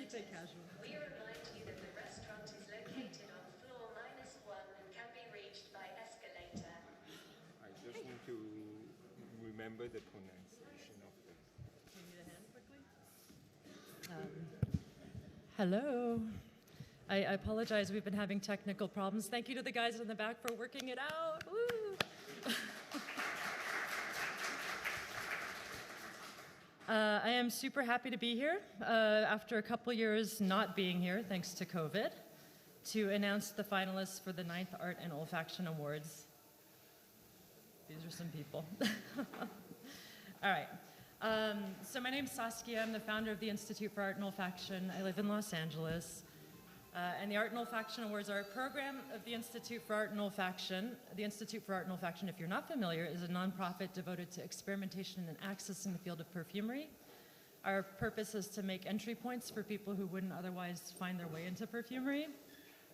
Stay casual. We remind you that the restaurant is located on floor -1 and can be reached by escalator. I just need to remember the pronunciation of this. Do you need a hand quickly? Hello. I apologize. We've been having technical problems. Thank you to the guys in the back for working it out. Woo! I am super happy to be here after a couple years not being here, thanks to COVID, to announce the finalists for the 9th Art and Olfaction Awards. These are some people. All right. So my name's Saskia. I'm the founder of the Institute for Art and Olfaction. I live in Los Angeles. And the Art and Olfaction Awards are a program of the Institute for Art and Olfaction. The Institute for Art and Olfaction, if you're not familiar, is a nonprofit devoted to experimentation and access in the field of perfumery. Our purpose is to make entry points for people who wouldn't otherwise find their way into perfumery.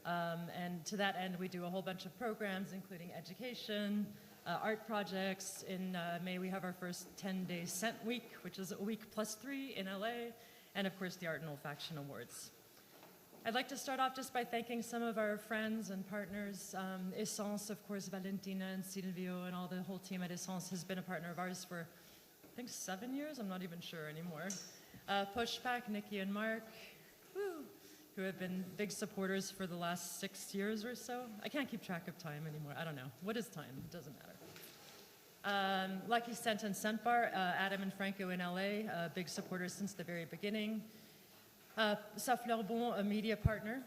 And to that end, we do a whole bunch of programs, including education, art projects. In May, we have our first 10-day scent week, which is a week plus 3 in LA, and of course, the Art and Olfaction Awards. I'd like to start off just by thanking some of our friends and partners. Essence, of course, Valentina and Silvio and all the whole team at Essence has been a partner of ours for, I think, 7 years. I'm not even sure anymore. Pushback, Nikki and Mark, who have been big supporters for the last 6 years or so. I can't keep track of time anymore. I don't know. What is time? It doesn't matter. Lucky Scent and Scent Bar, Adam and Franco in LA, big supporters since the very beginning. Safleur Bon, a media partner,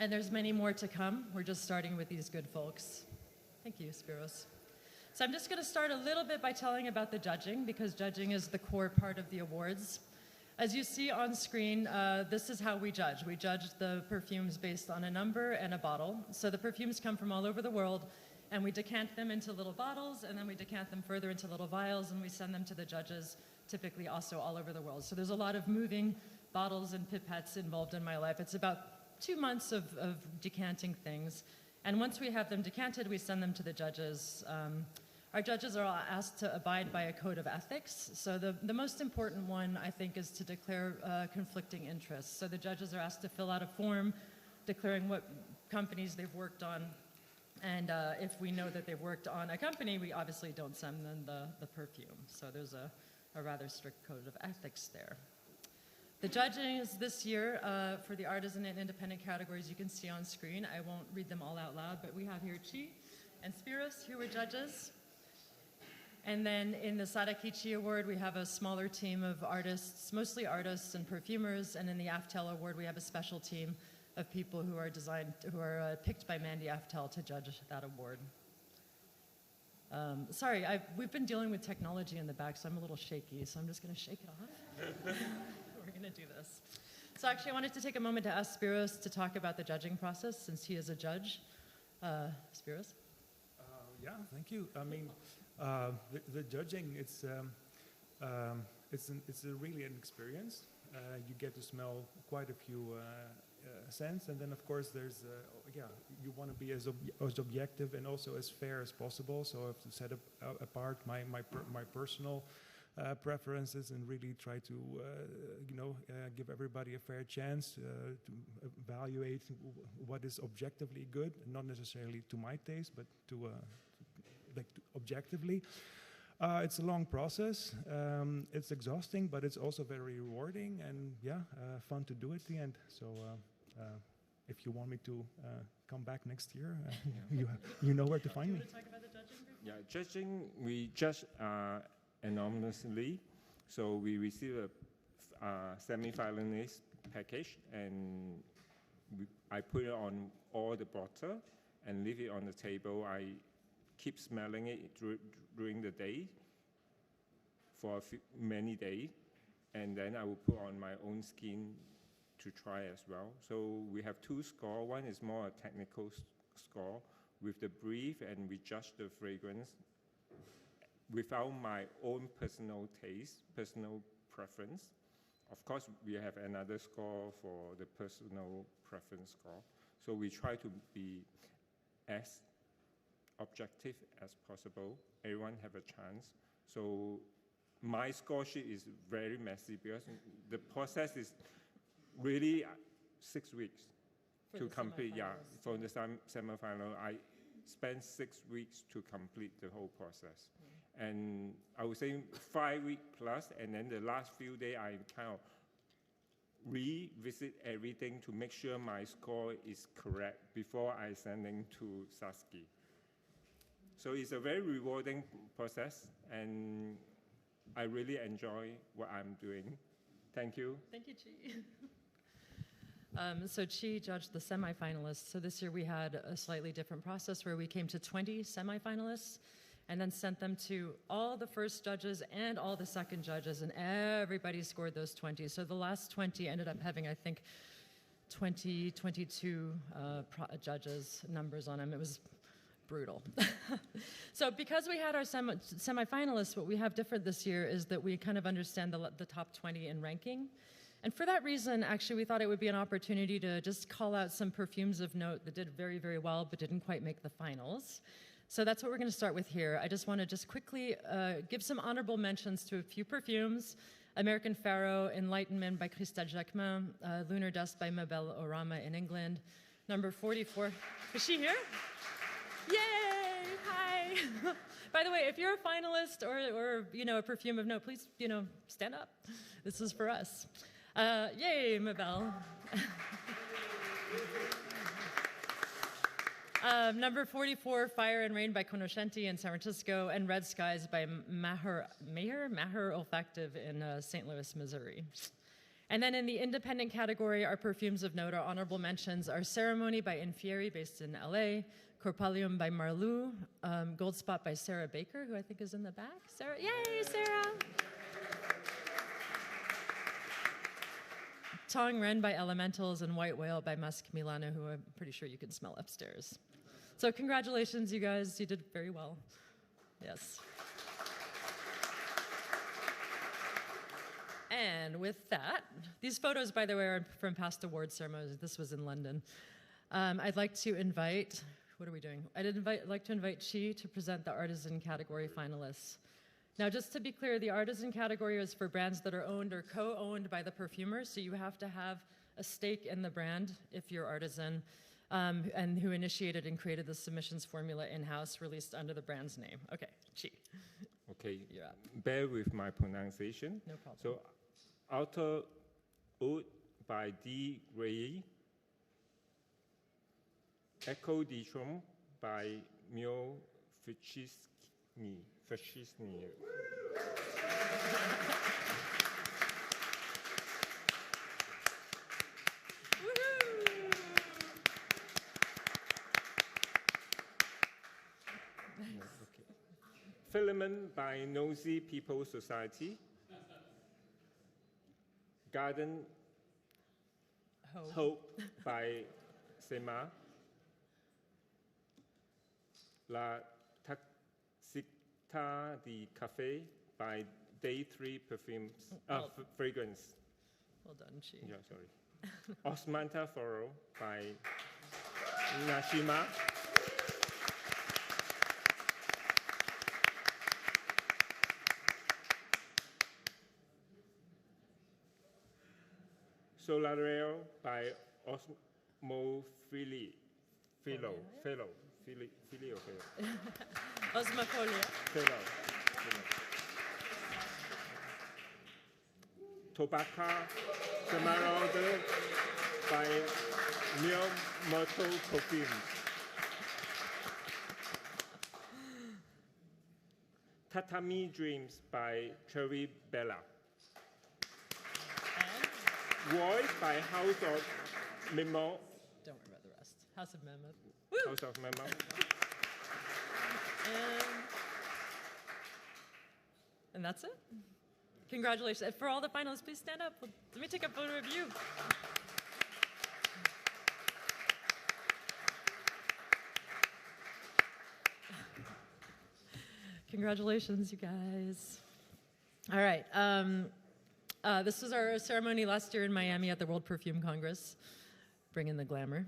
and there's many more to come. We're just starting with these good folks. Thank you, Spiros. So I'm just going to start a little bit by telling about the judging, because judging is the core part of the awards. As you see on screen, this is how we judge. We judge the perfumes based on a number and a bottle. So the perfumes come from all over the world, and we decant them into little bottles, and then we decant them further into little vials, and we send them to the judges, typically also all over the world. So there's a lot of moving bottles and pipettes involved in my life. It's about 2 months of decanting things. And once we have them decanted, we send them to the judges. Our judges are all asked to abide by a code of ethics. So the most important one, I think, is to declare conflicting interests. So the judges are asked to fill out a form declaring what companies they've worked on. And if we know that they've worked on a company, we obviously don't send them the perfume. So there's a rather strict code of ethics there. The judging is this year for the artisan and independent categories you can see on screen. I won't read them all out loud, but we have here Chi and Spiros, who were judges. And then in the Sadakichi Award, we have a smaller team of artists, mostly artists and perfumers. And in the Aftel Award, we have a special team of people who are picked by Mandy Aftel to judge that award. Sorry, we've been dealing with technology in the back, so I'm a little shaky, so I'm just going to shake it off. We're going to do this. So actually, I wanted to take a moment to ask Spiros to talk about the judging process, since he is a judge. Spiros? Yeah, thank you. I mean, the judging, it's really an experience. You get to smell quite a few scents, and then of course there's you want to be as objective and also as fair as possible. So I have to set apart my personal preferences and really try to give everybody a fair chance to evaluate what is objectively good, not necessarily to my taste, but to objectively. It's a long process. It's exhausting, but it's also very rewarding and fun to do at the end. So if you want me to come back next year, you know where to find me. Do you want to talk about the judging? Yeah, judging, we judge anonymously. So we receive a semi-finalist package, and I put it on all the bottle and leave it on the table. I keep smelling it during the day for many days, and then I will put on my own skin to try as well. So we have 2 scores. One is more a technical score with the brief, and we judge the fragrance without my own personal taste, personal preference. Of course, we have another score for the personal preference score. So we try to be as objective as possible. Everyone have a chance. So my score sheet is very messy because the process is really 6 weeks For to the complete. Yeah, semifinals. for the semifinal, I spent 6 weeks to complete the whole process. And I would say 5 weeks plus, and then the last few days I kind of revisit everything to make sure my score is correct before I sending to Saskia. So it's a very rewarding process, and I really enjoy what I'm doing. Thank you. Thank you, Chi. So Chi judged the semifinalists. So this year we had a slightly different process where we came to 20 semifinalists and then sent them to all the first judges and all the second judges, and everybody scored those 20. So the last 20 ended up having, I think, 22 judges numbers on them. It was brutal. So because we had our semifinalists, what we have different this year is that we kind of understand the top 20 in ranking. And for that reason, actually, we thought it would be an opportunity to just call out some perfumes of note that did very, very well, but didn't quite make the finals. So that's what we're going to start with here. I just want to just quickly give some honorable mentions to a few perfumes. American Pharaoh, Enlightenment by Christelle Jacquemin, Lunar Dust by Mabel Orama in England. Number 44. Is she here? Yay! Hi! By the way, if you're a finalist or a perfume of note, please, stand up. This is for us. Yay, Mabel. Number 44, Fire and Rain by Conoscenti in San Francisco, and Red Skies by Maher Olfactive in St. Louis, Missouri. And then in the independent category, our perfumes of note, our honorable mentions are Ceremony by Infieri, based in LA, Corpalium by Marlou, Gold Spot by Sarah Baker, who I think is in the back. Sarah, yay, Sarah! Tong Ren by Elementals, and White Whale by Musk Milano, who I'm pretty sure you can smell upstairs. So congratulations, you guys. You did very well. Yes. And with that, these photos, by the way, are from past award ceremonies. This was in London. I'd like to invite, what are we doing? I'd like to invite Chi to present the artisan category finalists. Now, just to be clear, the artisan category is for brands that are owned or co-owned by the perfumer, so you have to have a stake in the brand if you're artisan, and who initiated and created the submissions formula in-house, released under the brand's name. Okay, Chi. Okay, You're up. bear with my pronunciation. No problem. So, Outer Oud by D. Gray, Echo di Trom by Mio Fichisni. Filament by Nosy People Society. Garden Hope by Sema. La Taxita di Café by Day 3 Perfumes, Fragrance. Well done, Chi. Yeah, sorry. Osmanta Foro by Nashima. Solareo by Osmophili. Philo. Osmofolia. Philo. Tobacco Camarade by Mio Moto Perfumes. Tatami Dreams by Cherry Bella. Voice by House of Memo. Don't worry about the rest. House of Mammoth. House of Memo. And that's it. Congratulations. For all the finalists, please stand up. Let me take a photo of you. Congratulations, you guys. All right. This was our ceremony last year in Miami at the World Perfume Congress. Bring in the glamour.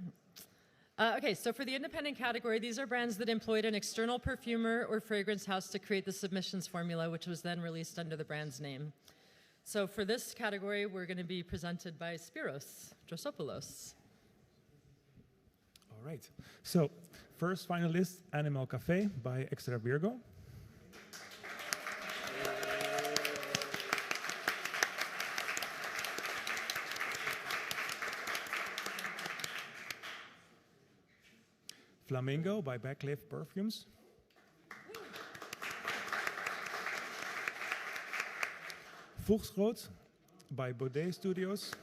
Okay, so for the independent category, these are brands that employed an external perfumer or fragrance house to create the submissions formula, which was then released under the brand's name. So for this category, we're going to be presented by Spiros Drosopoulos. All right. So, first finalist, Animal Cafe by Extra Virgo. Flamingo by Backlift Perfumes. Voegschoot by Baudet Studios.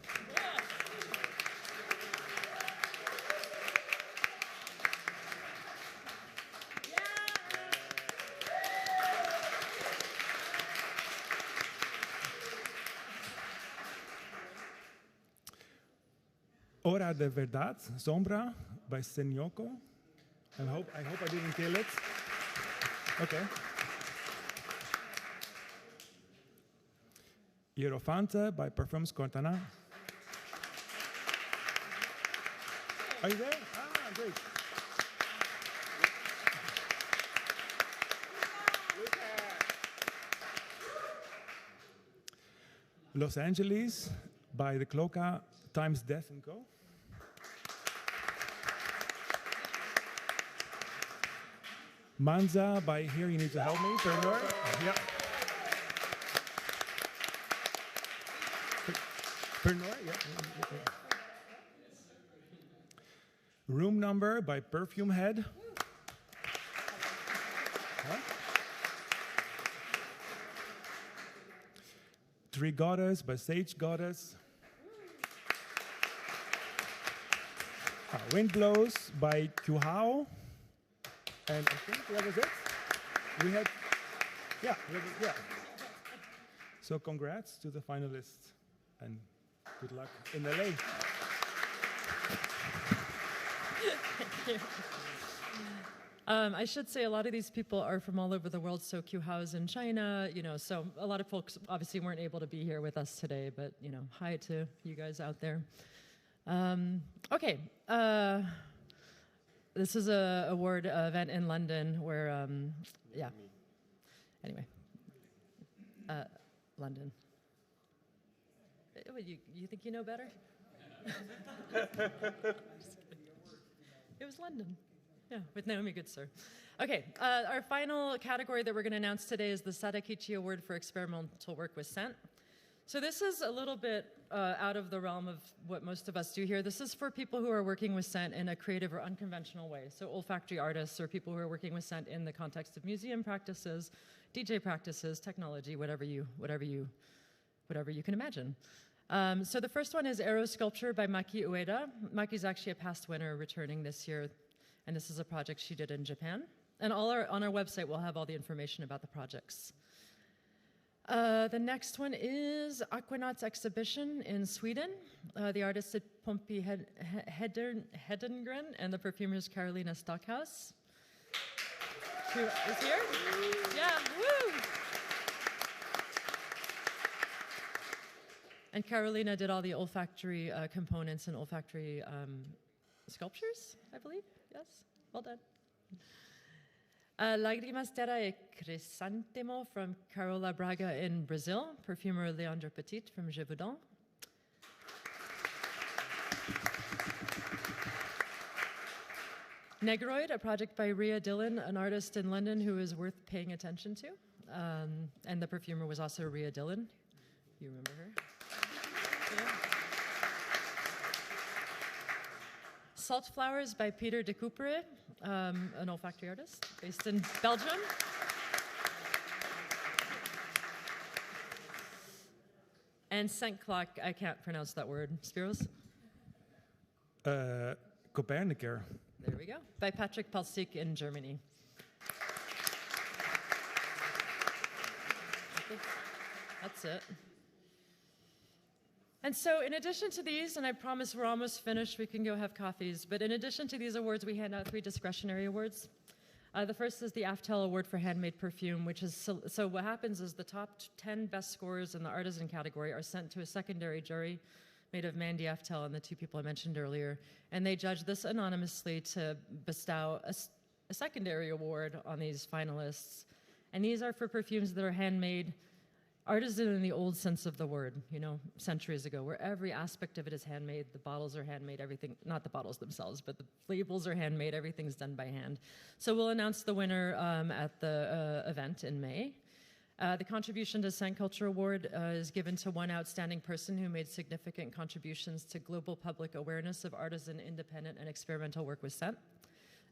Hora de Verdad, Sombra by Senyoko. I hope I didn't kill it. Okay. Hierofante by Parfums Cortana. Are you there? Ah, great. Los Angeles by the Cloaca Times Death & Co. Manza by Here You Need to Help Me, Pernod. Yeah. Pernod, yeah. Room Number by Perfume Head. Huh? Three Goddess by Sage Goddess. Wind Blows by Kuhao. And I think that was it. We had, yeah. So congrats to the finalists and good luck in LA. Thank you. I should say a lot of these people are from all over the world. So Kuhao's in China, so a lot of folks obviously weren't able to be here with us today, but hi to you guys out there. Okay. This is a award event in London where, Anyway, London. You think you know better? It was London. Yeah, with Naomi Goodsir. Okay, our final category that we're going to announce today is the Sadakichi Award for Experimental Work with Scent. So this is a little bit out of the realm of what most of us do here. This is for people who are working with scent in a creative or unconventional way. So olfactory artists or people who are working with scent in the context of museum practices, DJ practices, technology, whatever you can imagine. So the first one is Aero Sculpture by Maki Ueda. Maki's actually a past winner returning this year, and this is a project she did in Japan. And on our website, we'll have all the information about the projects. The next one is Aquanauts Exhibition in Sweden. The artist is Pompey Hedengren, and the perfumer is Carolina Stockhouse. Who is here? Yeah, woo! And Carolina did all the olfactory components and olfactory sculptures, I believe. Yes, well done. Lágrimas Terra e Crisantemo from Carola Braga in Brazil, perfumer Leandre Petit from Gévaudan. Negroid, a project by Rhea Dillon, an artist in London who is worth paying attention to. And the perfumer was also Rhea Dillon. You remember her? Yeah. Salt Flowers by Peter de Couperet, an olfactory artist based in Belgium. And Scent Clock, I can't pronounce that word. Spiros? Copernicer. There we go. By Patrick Palsik in Germany. I think that's it. And so in addition to these, and I promise we're almost finished, we can go have coffees, but in addition to these awards, we hand out 3 discretionary awards. The first is the Aftel Award for Handmade Perfume, which is, so what happens is the top 10 best scorers in the artisan category are sent to a secondary jury made of Mandy Aftel and the 2 people I mentioned earlier, and they judge this anonymously to bestow a secondary award on these finalists. And these are for perfumes that are handmade artisan in the old sense of the word, you know, centuries ago, where every aspect of it is handmade. The bottles are handmade, everything, not the bottles themselves, but the labels are handmade, everything's done by hand. So we'll announce the winner at the event in May. The Contribution to Scent Culture Award is given to one outstanding person who made significant contributions to global public awareness of artisan, independent, and experimental work with scent.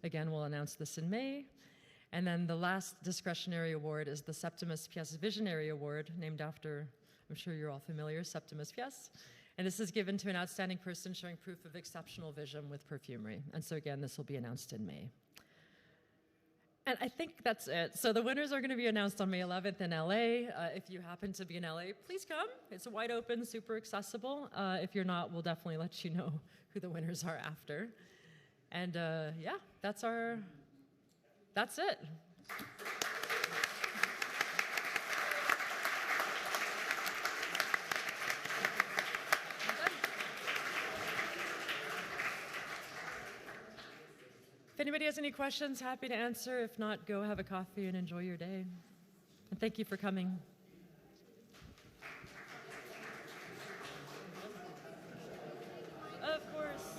Again, we'll announce this in May. And then the last discretionary award is the Septimus Pièce Visionary Award, named after, I'm sure you're all familiar, Septimus Pièce. And this is given to an outstanding person showing proof of exceptional vision with perfumery. And so again, this will be announced in May. And I think that's it. So the winners are going to be announced on May 11th in LA. If you happen to be in LA, please come. It's wide open, super accessible. If you're not, we'll definitely let you know who the winners are after. And yeah, that's it. If anybody has any questions, happy to answer. If not, go have a coffee and enjoy your day. And thank you for coming. Of course.